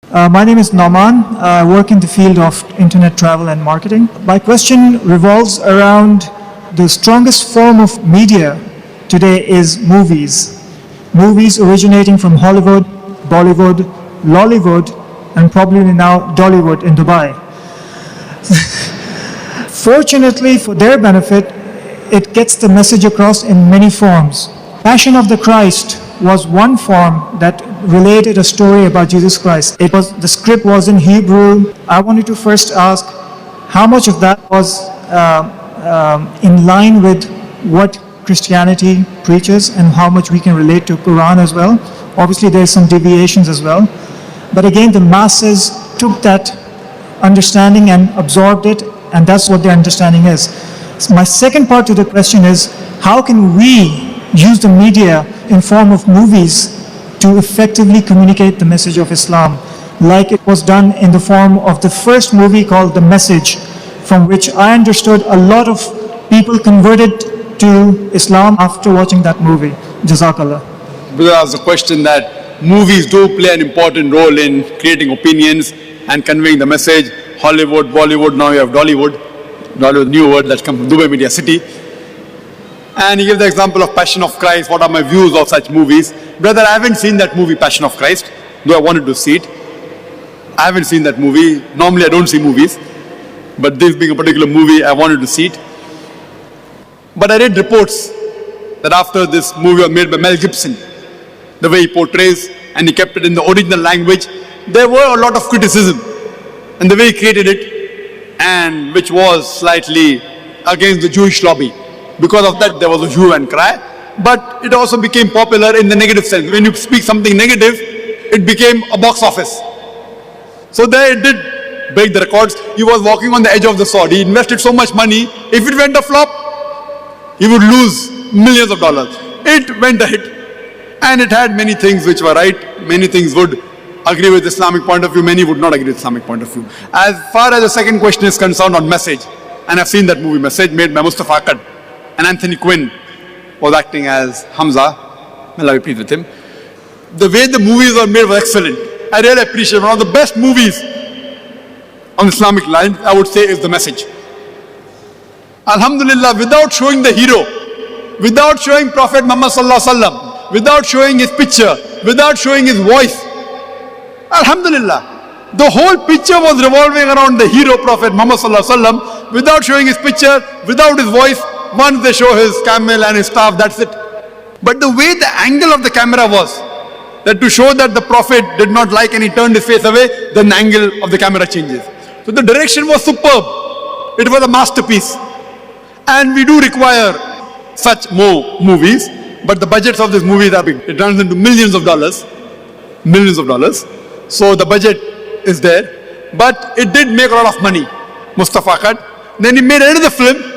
My name is Nauman. I work in the field of internet travel and marketing. My question revolves around the strongest form of media today is movies. Movies originating from Hollywood, Bollywood, Lollywood, and probably now Dollywood in Dubai. Fortunately for their benefit, it gets the message across in many forms. Passion of the Christ was one form that related a story about Jesus Christ. The script was in Hebrew. I wanted to first ask how much of that was in line with what Christianity preaches and how much we can relate to Quran as well. Obviously there's some deviations as well. But again, the masses took that understanding and absorbed it, and that's what their understanding is. So my second part to the question is, how can we use the media in form of movies to effectively communicate the message of Islam, like it was done in the form of the first movie called The Message, from which I understood a lot of people converted to Islam after watching that movie. Jazakallah. There's a question that movies do play an important role in creating opinions and conveying the message. Hollywood, Bollywood, now you have Dollywood. Dollywood, new word that's come from Dubai Media City. And he gave the example of Passion of Christ. What are my views of such movies? Brother, I haven't seen that movie, Passion of Christ, though I wanted to see it. I haven't seen that movie. Normally I don't see movies, but this being a particular movie, I wanted to see it. But I read reports that after this movie was made by Mel Gibson, the way he portrays and he kept it in the original language, there were a lot of criticism in the way he created it, and which was slightly against the Jewish lobby. Because of that, there was a hue and cry. But it also became popular in the negative sense. When you speak something negative, it became a box office. So there it did break the records. He was walking on the edge of the sword. He invested so much money. If it went a flop, he would lose millions of dollars. It went a hit. And it had many things which were right. Many things would agree with Islamic point of view. Many would not agree with Islamic point of view. As far as the second question is concerned on Message, and I've seen that movie, Message, made by Mustafa Akkad, and Anthony Quinn was acting as Hamza. May Allah be pleased with him. The way the movies were made was excellent. I really appreciate it. One of the best movies on Islamic lines, I would say, is The Message. Alhamdulillah, without showing the hero, without showing Prophet Muhammad sallallahu alaihi wasallam, without showing his picture, without showing his voice, Alhamdulillah, the whole picture was revolving around the hero Prophet Muhammad sallallahu alaihi wasallam, without showing his picture, without his voice. Once they show his camel and his staff, that's it. But the way the angle of the camera was, that to show that the Prophet did not like and he turned his face away, then the angle of the camera changes. So the direction was superb. It was a masterpiece. And we do require such more movies, but the budgets of these movies are big. It runs into millions of dollars. Millions of dollars. So the budget is there. But it did make a lot of money. Mustafa Akkad. Then he made another film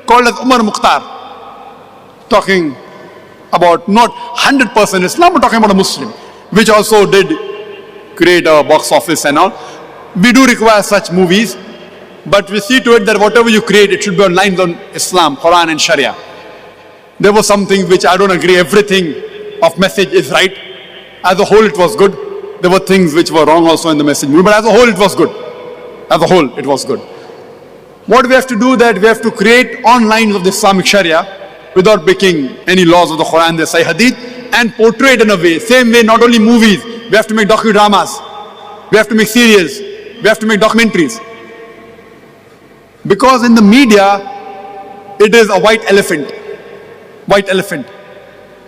called as Umar Mukhtar, talking about not 100% Islam, but talking about a Muslim, which also did create a box office and all. We do require such movies, but we see to it that whatever you create, it should be on lines on Islam, Quran and Sharia. There were some things which I don't agree, everything of Message is right. As a whole it was good. There were things which were wrong also in the Message movie, but as a whole it was good. As a whole it was good. What we have to do that we have to create on lines of the Islamic Sharia without breaking any laws of the Quran, the Sahih Hadith, and portray it in a way. Same way, not only movies, we have to make docudramas, we have to make series, we have to make documentaries. Because in the media, it is a white elephant. White elephant.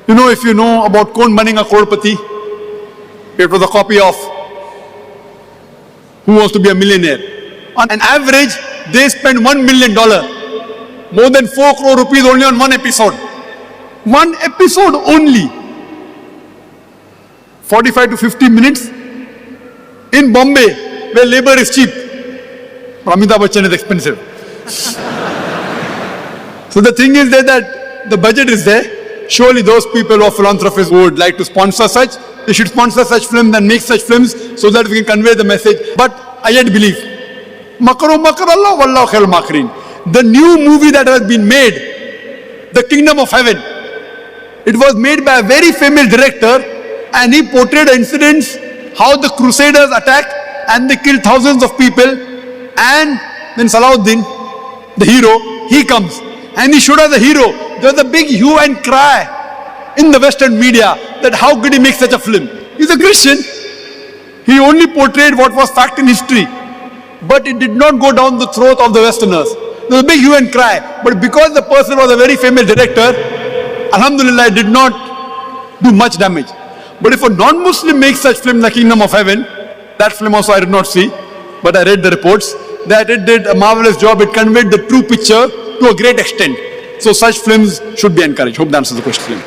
You know, if you know about Kaun Banega Crorepati, it was a copy of Who Wants to Be a Millionaire. On an average, they spend $1 million, more than 4 crore rupees only on one episode. One episode only. 45 to 50 minutes in Bombay, where labor is cheap. Amitabh Bachchan is expensive. So the thing is that the budget is there. Surely those people who are philanthropists who would like to sponsor such, they should sponsor such films and make such films so that we can convey the message. But I yet believe, Makaru makar Allah wallahu khairul makirin. The new movie that has been made, The Kingdom of Heaven, it was made by a very famous director, and he portrayed incidents how the Crusaders attacked and they killed thousands of people, and then Salahuddin, the hero, he comes and he showed us the hero. There was a big hue and cry in the Western media that how could he make such a film? He's a Christian. He only portrayed what was fact in history, but it did not go down the throat of the Westerners. There was a big hue and cry, but because the person was a very famous director, Alhamdulillah, it did not do much damage. But if a non-Muslim makes such film, The Kingdom of Heaven, that film also I did not see, but I read the reports, that it did a marvelous job. It conveyed the true picture to a great extent. So such films should be encouraged. Hope that answers the question.